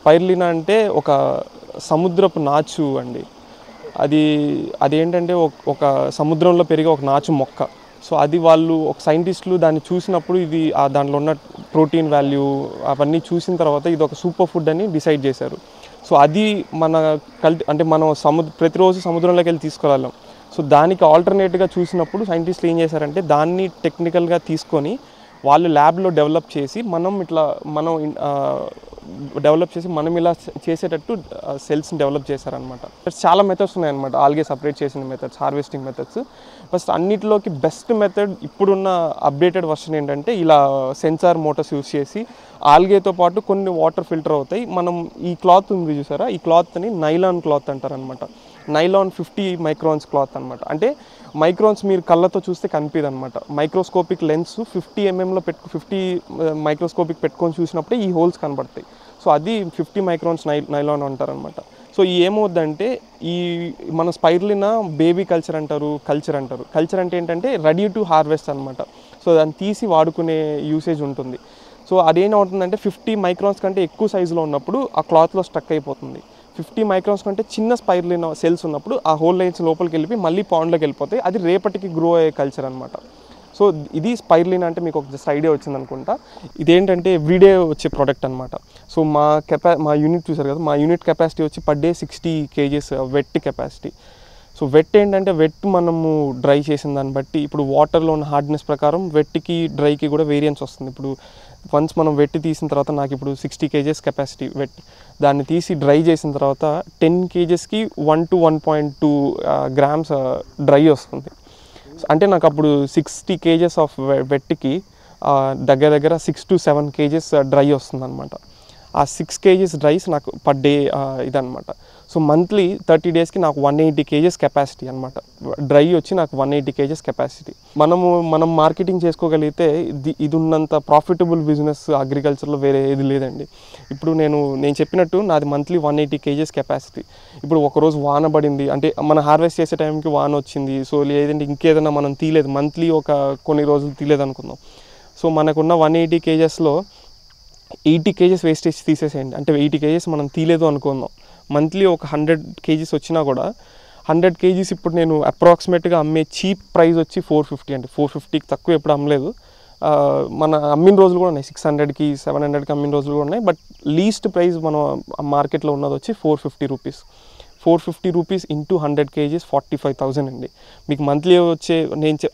Spirulina అంటే ఒక సముద్రపు నాచు అండి. అదేంటంటే ఒక సముద్రంలో పెరిగే ఒక నాచు మొక్క. సో అది వాళ్ళు ఒక సైంటిస్టులు దాన్ని చూసినప్పుడు ఇది దాంట్లో ఉన్న ప్రోటీన్ వాల్యూ అవన్నీ చూసిన తర్వాత ఇది ఒక సూపర్ ఫుడ్ అని డిసైడ్ చేశారు. సో అది మన అంటే మనం ప్రతిరోజు సముద్రంలోకి వెళ్ళి తీసుకురాలేం. సో దానికి ఆల్టర్నేట్గా చూసినప్పుడు సైంటిస్టులు ఏం చేశారంటే దాన్ని టెక్నికల్గా తీసుకొని వాళ్ళు ల్యాబ్లో డెవలప్ చేసి మనం ఇలా చేసేటట్టు సెల్స్ని డెవలప్ చేశారనమాట. చాలా మెథడ్స్ ఉన్నాయన్నమాట ఆల్గే సపరేట్ చేసిన మెథడ్స్, హార్వెస్టింగ్ మెథడ్స్. ఫస్ట్ అన్నిటిలోకి బెస్ట్ మెథడ్ ఇప్పుడున్న అప్డేటెడ్ వర్షన్ ఏంటంటే ఇలా సెన్సార్ మోటార్స్ యూస్ చేసి ఆల్గేతో పాటు కొన్ని వాటర్ ఫిల్టర్ అవుతాయి. మనం ఈ క్లాత్ ఉంది చూసారా, ఈ క్లాత్ని నైలాన్ క్లాత్ అంటారనమాట. నైలాన్ 50 మైక్రాన్స్ క్లాత్ అనమాట. అంటే మైక్రాన్స్ మీరు కళ్ళతో చూస్తే కనిపించదు అనమాట. మైక్రోస్కోపిక్ లెన్స్ 50 mm 50 మైక్రోస్కోపిక్ పెట్టుకొని చూసినప్పుడే ఈ హోల్స్ కనబడతాయి. సో అది 50 మైక్రాన్స్ నైలాన్ అంటారనమాట. సో ఏమవుద్దంటే మన స్పైరులినా బేబీ కల్చర్ అంటారు. కల్చర్ అంటే ఏంటంటే రెడీ టు హార్వెస్ట్ అనమాట. సో దాన్ని తీసి వాడుకునే యూసేజ్ ఉంటుంది. సో అదేమవుతుందంటే 50 మైక్రాన్స్ కంటే ఎక్కువ సైజులో ఉన్నప్పుడు ఆ క్లాత్లో స్టక్ అయిపోతుంది. 50 మైక్రాన్స్ కంటే చిన్న స్పైరులినా సెల్స్ ఉన్నప్పుడు ఆ హోల్ లైన్స్ లోపలికి వెళ్ళిపోయి మళ్ళీ పాండ్లోకి వెళ్ళిపోతాయి. అది రేపటికి గ్రో అయ్యే కల్చర్ అనమాట. సో ఇది స్పైరులినా అంటే మీకు ఒక జస్ట్ ఐడియా వచ్చింది అనుకుంటా. ఇదేంటంటే ఎవ్రీడే వచ్చే ప్రోడక్ట్ అనమాట. సో మా యూనిట్ చూసారు కదా, మా యూనిట్ కెపాసిటీ వచ్చి per day 60 kgs wet capacity. So wet ఏంటంటే మనము డ్రై చేసిన దాన్ని బట్టి ఇప్పుడు వాటర్లో ఉన్న హార్డ్నెస్ ప్రకారం వెట్కి డ్రైకి కూడా వేరియన్స్ వస్తుంది. ఇప్పుడు వన్స్ మనం వెట్టి తీసిన తర్వాత నాకు ఇప్పుడు 60 kgs కెపాసిటీ వెట్, దాన్ని తీసి డ్రై చేసిన తర్వాత 10 kgsకి 1 to 1.2 grams డ్రై వస్తుంది. అంటే నాకు అప్పుడు 60 kgs ఆఫ్ వెట్కి దగ్గర 6 to 7 kgs డ్రై వస్తుంది అనమాట. ఆ 6 kgs డ్రైస్ నాకు పర్ డే ఇదనమాట. సో మంత్లీ 30 daysకి నాకు 180 kgs కెపాసిటీ అనమాట. డ్రై వచ్చి నాకు 180 kgs కెపాసిటీ. మనం మార్కెటింగ్ చేసుకోగలిగితే ఇది ఉన్నంత ప్రాఫిటబుల్ బిజినెస్ అగ్రికల్చర్లో వేరే ఏది లేదండి. ఇప్పుడు నేను చెప్పినట్టు నాది మంత్లీ 180 kgs కెపాసిటీ. ఇప్పుడు ఒకరోజు వాన పడింది అంటే మనం హార్వెస్ట్ చేసే టైంకి వాన వచ్చింది, సో లేదంటే ఇంకేదైనా మనం తీయలేదు, మంత్లీ కొన్ని రోజులు తీయలేదు అనుకుందాం. సో మనకున్న 180 kgsలో 80 kgs వేస్టేజ్ తీసేసేయండి. అంటే 80 kgs మనం తీయలేదు అనుకుందాం. మంత్లీ ఒక 100 kgs వచ్చినా కూడా 100 kgs ఇప్పుడు నేను అప్రాక్సిమేట్గా అమ్మే చీప్ ప్రైస్ వచ్చి 450 అండి. 450కి తక్కువ ఎప్పుడు అమ్మలేదు. మన అమ్మిన రోజులు కూడా ఉన్నాయి, 600కి 700కి అమ్మిన రోజులు కూడా ఉన్నాయి. బట్ లీస్ట్ ప్రైస్ మనం మార్కెట్లో ఉన్నది వచ్చి 450 రూపీస్. 450 రూపీస్ ఇంటూ 100 kgs 45,000 అండి. మీకు మంత్లీ వచ్చే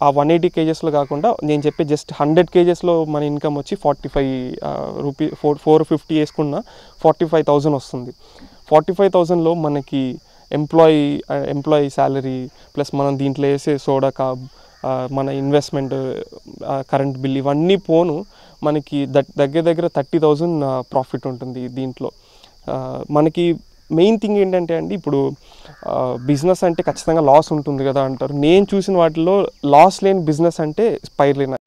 ఆ 180 kgsలో కాకుండా నేను చెప్పే జస్ట్ 100 kgsలో మన ఇన్కమ్ వచ్చి 45 రూపీ 450 వేసుకున్న 45,000 వస్తుంది. 45,000లో మనకి ఎంప్లాయీ శాలరీ ప్లస్ మనం దీంట్లో వేసే సోడా కాబ్, మన ఇన్వెస్ట్మెంట్, కరెంట్ బిల్ ఇవన్నీ పోను మనకి దగ్గర 30,000 ప్రాఫిట్ ఉంటుంది దీంట్లో. మనకి మెయిన్ థింగ్ ఏంటంటే అండి, ఇప్పుడు బిజినెస్ అంటే ఖచ్చితంగా లాస్ ఉంటుంది కదా అంటారు. నేను చూసిన వాటిలో లాస్ లేని బిజినెస్ అంటే స్పైరులినా.